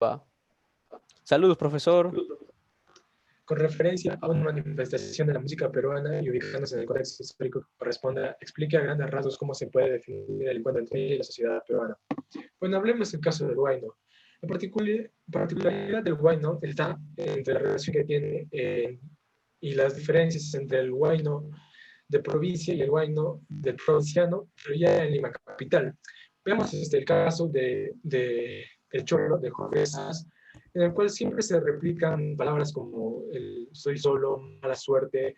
Va. Saludos, profesor. Con referencia a una manifestación de la música peruana y ubicándose en el contexto histórico que corresponda, explique a grandes rasgos cómo se puede definir el encuentro entre la sociedad peruana. Bueno, hablemos del caso del huayno. La particularidad del huayno está entre la relación que tiene y las diferencias entre el huayno de provincia y el huayno del provinciano, pero ya en Lima capital. Veamos el caso el cholo de Jorge Sass, en el cual siempre se replican palabras como el soy solo, mala suerte,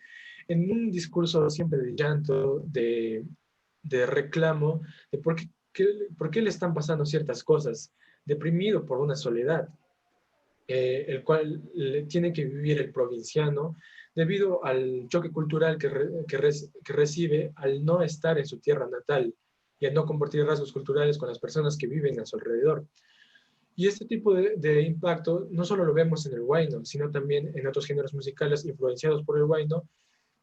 en un discurso siempre de llanto, de reclamo, de por qué le están pasando ciertas cosas, deprimido por una soledad, el cual tiene que vivir el provinciano debido al choque cultural que recibe al no estar en su tierra natal y al no compartir rasgos culturales con las personas que viven a su alrededor. Y este tipo de impacto no solo lo vemos en el huayno, sino también en otros géneros musicales influenciados por el huayno,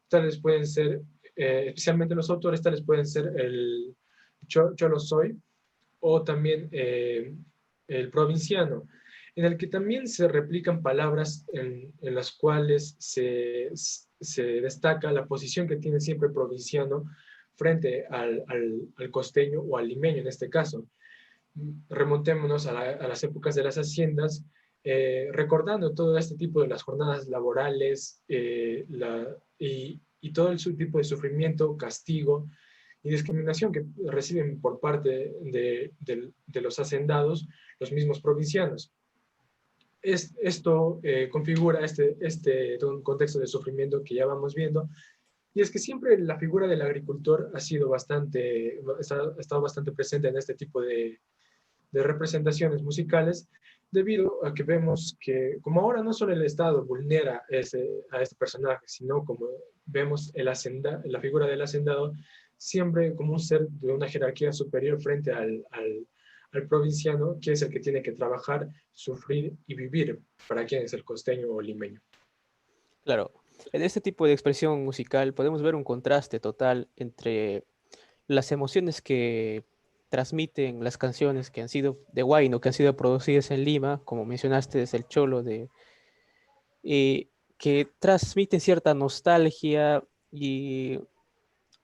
tales pueden ser, especialmente los autores, tales pueden ser el Cholo Soy o también el provinciano, en el que también se replican palabras en las cuales se destaca la posición que tiene siempre el provinciano frente al costeño o al limeño en este caso. Remontémonos a las épocas de las haciendas, recordando todo este tipo de las jornadas laborales y todo el tipo de sufrimiento, castigo y discriminación que reciben por parte de los hacendados, los mismos provincianos. Esto configura este contexto de sufrimiento que ya vamos viendo, y es que siempre la figura del agricultor ha sido ha estado bastante presente en este tipo de representaciones musicales, debido a que vemos que, como ahora no solo el Estado vulnera a este personaje, sino como vemos la figura del hacendado siempre como un ser de una jerarquía superior frente al provinciano, que es el que tiene que trabajar, sufrir y vivir, para quien es el costeño o limeño. Claro, en este tipo de expresión musical podemos ver un contraste total entre las emociones que transmiten las canciones que han sido de Huayno, que han sido producidas en Lima, como mencionaste, es el Cholo que transmiten cierta nostalgia y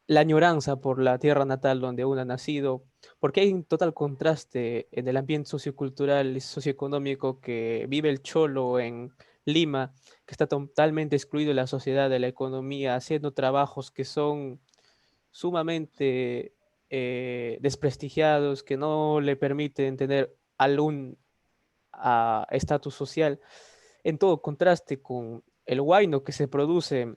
la añoranza por la tierra natal donde uno ha nacido, porque hay un total contraste en el ambiente sociocultural y socioeconómico que vive el cholo en Lima, que está totalmente excluido de la sociedad, de la economía, haciendo trabajos que son sumamente desprestigiados, que no le permiten tener algún estatus social, en todo contraste con el huayno que se produce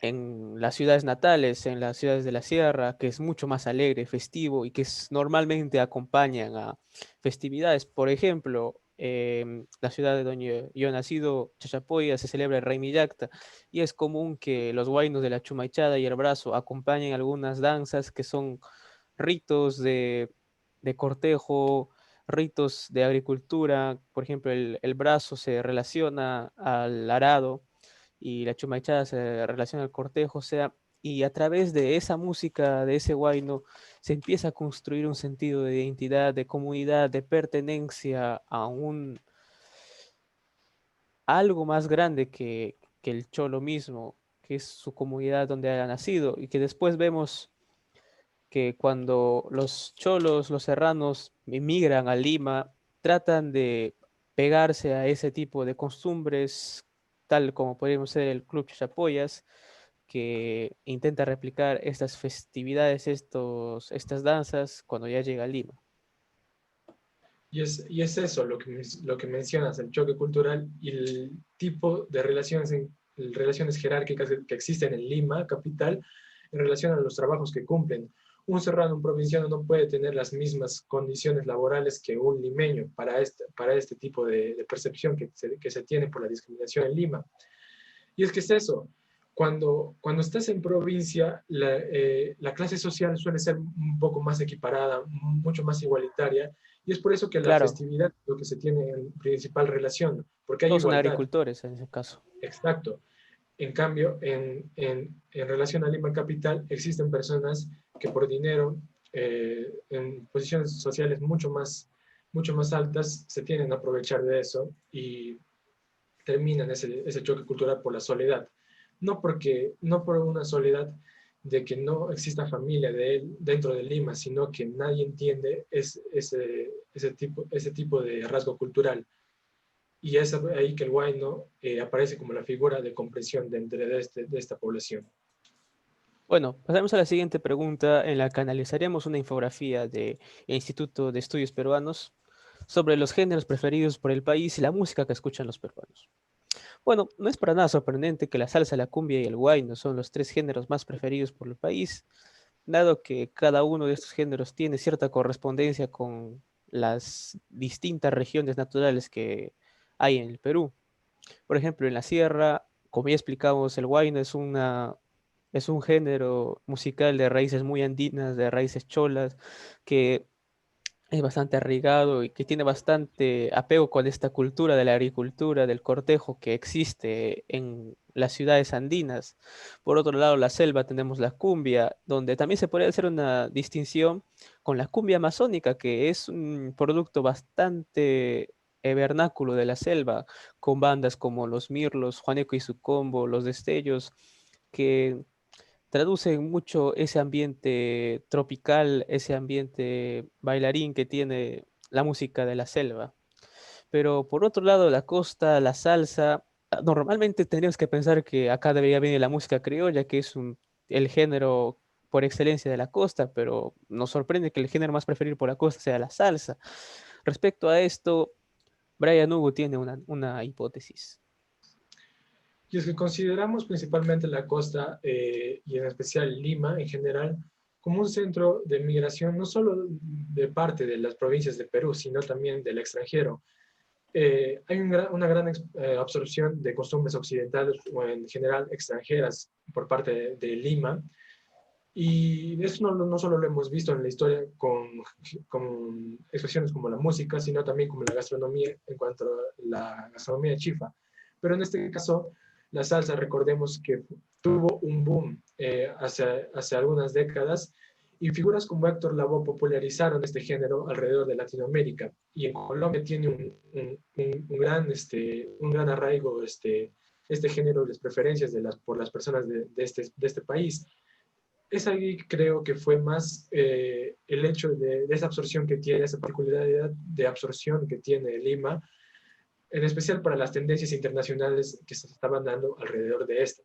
en las ciudades natales, en las ciudades de la sierra, que es mucho más alegre, festivo y que normalmente acompañan a festividades. Por ejemplo, la ciudad de donde yo he nacido, Chachapoya, se celebra el Rey Millacta y es común que los huaynos de la Chumaichada y el Brazo acompañen algunas danzas que son ritos de cortejo, ritos de agricultura. Por ejemplo, el brazo se relaciona al arado y la chumaichada se relaciona al cortejo, o sea, y a través de esa música, de ese huayno, se empieza a construir un sentido de identidad, de comunidad, de pertenencia a a algo más grande que el cholo mismo, que es su comunidad donde haya nacido, y que después vemos que cuando los cholos, los serranos emigran a Lima, tratan de pegarse a ese tipo de costumbres, tal como podríamos ser el Club Chapoyas, que intenta replicar estas festividades, estas danzas cuando ya llega a Lima. Y es eso lo que mencionas, el choque cultural y el tipo de relaciones jerárquicas que existen en Lima, capital, en relación a los trabajos que cumplen. Un serrano, un provinciano no puede tener las mismas condiciones laborales que un limeño para este tipo de percepción que se tiene por la discriminación en Lima. Y es que es eso, cuando estás en provincia, la clase social suele ser un poco más equiparada, mucho más igualitaria, y es por eso que la Claro, festividad es lo que se tiene en principal relación, porque hay todos son igualdad, agricultores en ese caso. exacto. En cambio, en relación a Lima Capital, existen personas que por dinero, en posiciones sociales mucho más altas se tienden a aprovechar de eso y terminan ese choque cultural por la soledad. No por una soledad de que no exista familia de él dentro de Lima, sino que nadie entiende ese tipo de rasgo cultural. Y es ahí que el huayno aparece como la figura de comprensión de esta población. Bueno, pasamos a la siguiente pregunta en la que analizaremos una infografía del Instituto de Estudios Peruanos sobre los géneros preferidos por el país y la música que escuchan los peruanos. Bueno, no es para nada sorprendente que la salsa, la cumbia y el huayno son los tres géneros más preferidos por el país, dado que cada uno de estos géneros tiene cierta correspondencia con las distintas regiones naturales que hay en el Perú. Por ejemplo, en la sierra, como ya explicamos, el huayno es un género musical de raíces muy andinas, de raíces cholas, que es bastante arraigado y que tiene bastante apego con esta cultura de la agricultura, del cortejo que existe en las ciudades andinas. Por otro lado, la selva tenemos la cumbia, donde también se puede hacer una distinción con la cumbia amazónica, que es un producto bastante vernáculo de la selva, con bandas como Los Mirlos, Juaneco y su combo, Los Destellos, que traducen mucho ese ambiente tropical, ese ambiente bailarín que tiene la música de la selva. Pero por otro lado, la costa, la salsa, normalmente tendríamos que pensar que acá debería venir la música criolla, que es el género por excelencia de la costa, pero nos sorprende que el género más preferido por la costa sea la salsa. Respecto a esto, Brian Hugo tiene una hipótesis. Y es que consideramos principalmente la costa y en especial Lima en general como un centro de migración no solo de parte de las provincias de Perú, sino también del extranjero. Hay una gran absorción de costumbres occidentales o en general extranjeras por parte de Lima. Y eso no solo lo hemos visto en la historia con expresiones como la música, sino también como la gastronomía en cuanto a la gastronomía chifa. Pero en este caso, la salsa, recordemos que tuvo un boom hace algunas décadas y figuras como Héctor Lavoe popularizaron este género alrededor de Latinoamérica. Y en Colombia tiene un gran arraigo este género, las preferencias por las personas de este país. Es ahí creo que fue más el hecho de esa absorción que tiene, esa particularidad de absorción que tiene Lima, en especial para las tendencias internacionales que se estaban dando alrededor de esto.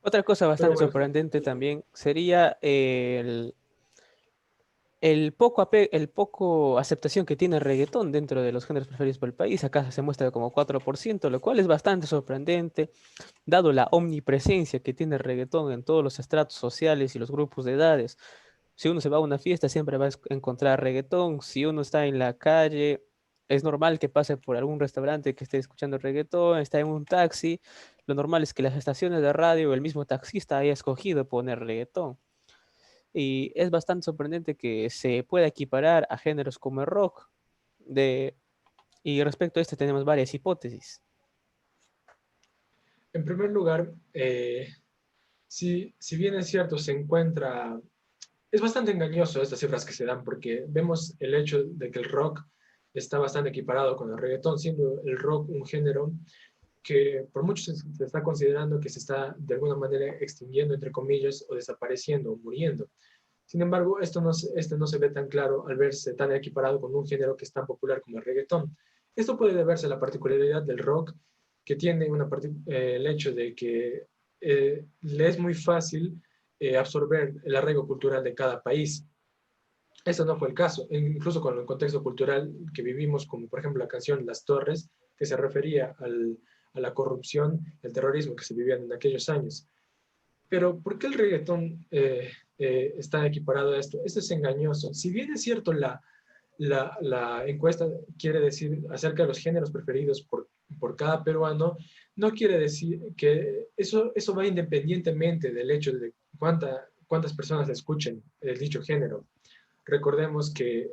Otra cosa Pero bastante bueno, sorprendente también sería el poco aceptación que tiene el reggaetón dentro de los géneros preferidos por el país. Acá se muestra como 4%, lo cual es bastante sorprendente, dado la omnipresencia que tiene el reggaetón en todos los estratos sociales y los grupos de edades. Si uno se va a una fiesta, siempre va a encontrar reggaetón. Si uno está en la calle, es normal que pase por algún restaurante que esté escuchando reggaetón, está en un taxi. Lo normal es que las estaciones de radio o el mismo taxista haya escogido poner reggaetón. Y es bastante sorprendente que se pueda equiparar a géneros como el rock. De, y respecto a esto tenemos varias hipótesis. en primer lugar, si bien es cierto, es bastante engañoso estas cifras que se dan porque vemos el hecho de que el rock está bastante equiparado con el reggaetón, siendo el rock un género que por muchos se está considerando que se está de alguna manera extinguiendo, entre comillas, o desapareciendo o muriendo. Sin embargo, esto no se ve tan claro al verse tan equiparado con un género que es tan popular como el reggaetón. Esto puede deberse a la particularidad del rock, que tiene el hecho de que le es muy fácil absorber el arraigo cultural de cada país. Eso no fue el caso, incluso con el contexto cultural que vivimos, como por ejemplo la canción Las Torres, que se refería a la corrupción, el terrorismo que se vivían en aquellos años. Pero ¿por qué el reggaetón está equiparado a esto? Esto es engañoso. Si bien es cierto, la encuesta quiere decir acerca de los géneros preferidos por cada peruano, no quiere decir que eso va independientemente del hecho de cuántas personas escuchen el dicho género. Recordemos que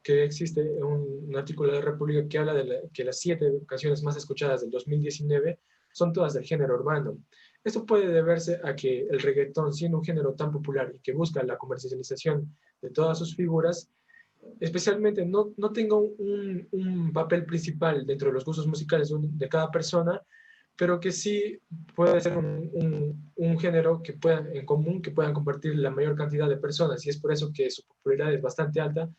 existe un artículo de la República que habla que las 7 canciones más escuchadas del 2019 son todas del género urbano. Esto puede deberse a que el reggaetón, siendo un género tan popular y que busca la comercialización de todas sus figuras, especialmente no tenga un papel principal dentro de los gustos musicales de cada persona, pero que sí puede ser un género que puedan, en común que puedan compartir la mayor cantidad de personas, y es por eso que su popularidad es bastante alta,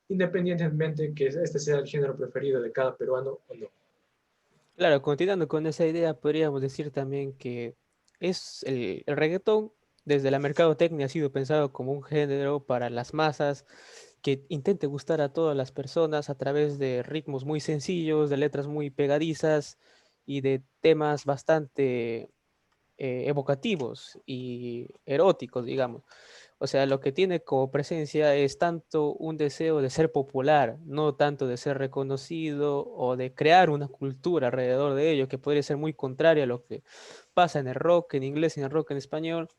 independientemente que este sea el género preferido de cada peruano o no. Claro, continuando con esa idea, podríamos decir también que es el reggaetón, desde la mercadotecnia, ha sido pensado como un género para las masas que intente gustar a todas las personas a través de ritmos muy sencillos, de letras muy pegadizas y de temas bastante evocativos y eróticos, digamos. O sea, lo que tiene como presencia es tanto un deseo de ser popular, no tanto de ser reconocido o de crear una cultura alrededor de ello, que podría ser muy contraria a lo que pasa en el rock en inglés y en el rock en español,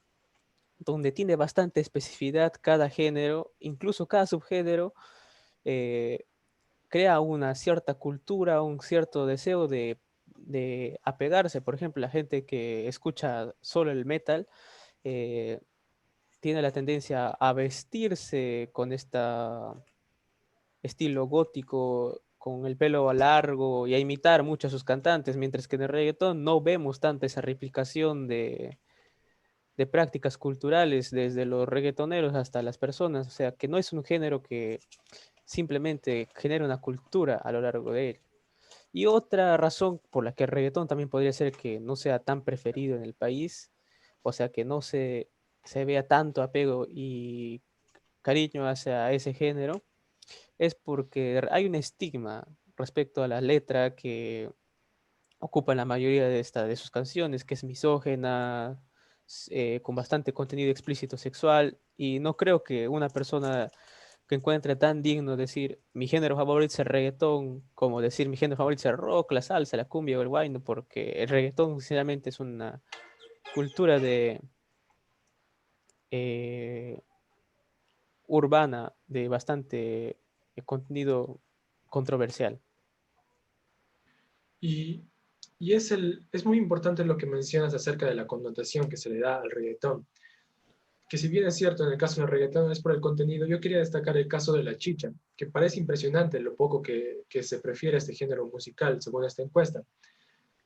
donde tiene bastante especificidad cada género, incluso cada subgénero, eh, crea una cierta cultura, un cierto deseo de apegarse. Por ejemplo, la gente que escucha solo el metal, eh, tiene la tendencia a vestirse con este estilo gótico, con el pelo largo y a imitar mucho a sus cantantes, mientras que en el reggaetón no vemos tanta esa replicación de prácticas culturales desde los reggaetoneros hasta las personas, o sea, que no es un género que simplemente genera una cultura a lo largo de él. Y otra razón por la que el reggaetón también podría ser que no sea tan preferido en el país, o sea, que no se vea tanto apego y cariño hacia ese género, es porque hay un estigma respecto a la letra que ocupa la mayoría de sus canciones, que es misógena, con bastante contenido explícito sexual, y no creo que una persona que encuentre tan digno decir mi género favorito es el reggaetón, como decir mi género favorito es el rock, la salsa, la cumbia o el guayno, porque el reggaetón sinceramente es una cultura eh, urbana de bastante contenido controversial. Y, y es muy importante lo que mencionas acerca de la connotación que se le da al reggaetón, que si bien es cierto en el caso del reggaetón es por el contenido, yo quería destacar el caso de la chicha, que parece impresionante lo poco que se prefiere a este género musical según esta encuesta.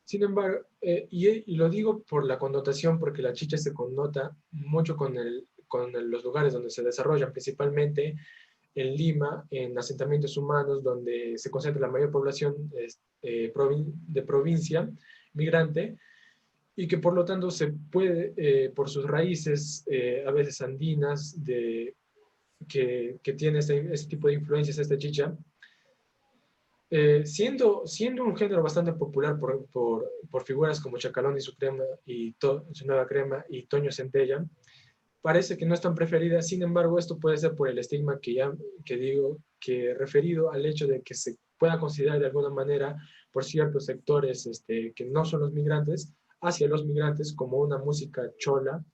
Sin embargo, y lo digo por la connotación, porque la chicha se connota mucho con los lugares donde se desarrollan, principalmente en Lima, en asentamientos humanos donde se concentra la mayor población de provincia migrante, y que por lo tanto se puede, por sus raíces a veces andinas, que tiene este tipo de influencias esta chicha, siendo un género bastante popular por figuras como Chacalón y su crema su nueva crema y Toño Centella, parece que no es tan preferida. Sin embargo, esto puede ser por el estigma que digo, que referido al hecho de que se pueda considerar de alguna manera por ciertos sectores que no son los migrantes, hacia los migrantes como una música chola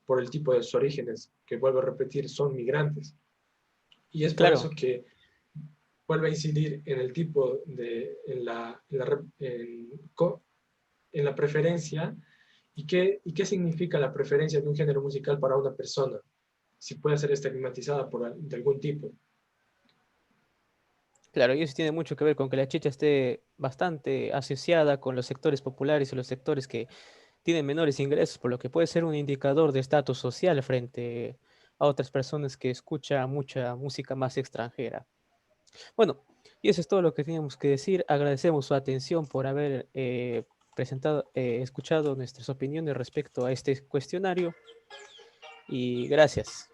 por el tipo de sus orígenes, que vuelvo a repetir, son migrantes. Y es por eso Claro, que vuelve a incidir en el tipo de, en la preferencia y qué significa la preferencia de un género musical para una persona, si puede ser estigmatizada de algún tipo. claro, y eso tiene mucho que ver con que la chicha esté bastante asociada con los sectores populares y los sectores que tienen menores ingresos, por lo que puede ser un indicador de estatus social frente a otras personas que escuchan mucha música más extranjera. Bueno, y eso es todo lo que teníamos que decir. Agradecemos su atención por haber escuchado nuestras opiniones respecto a este cuestionario y gracias.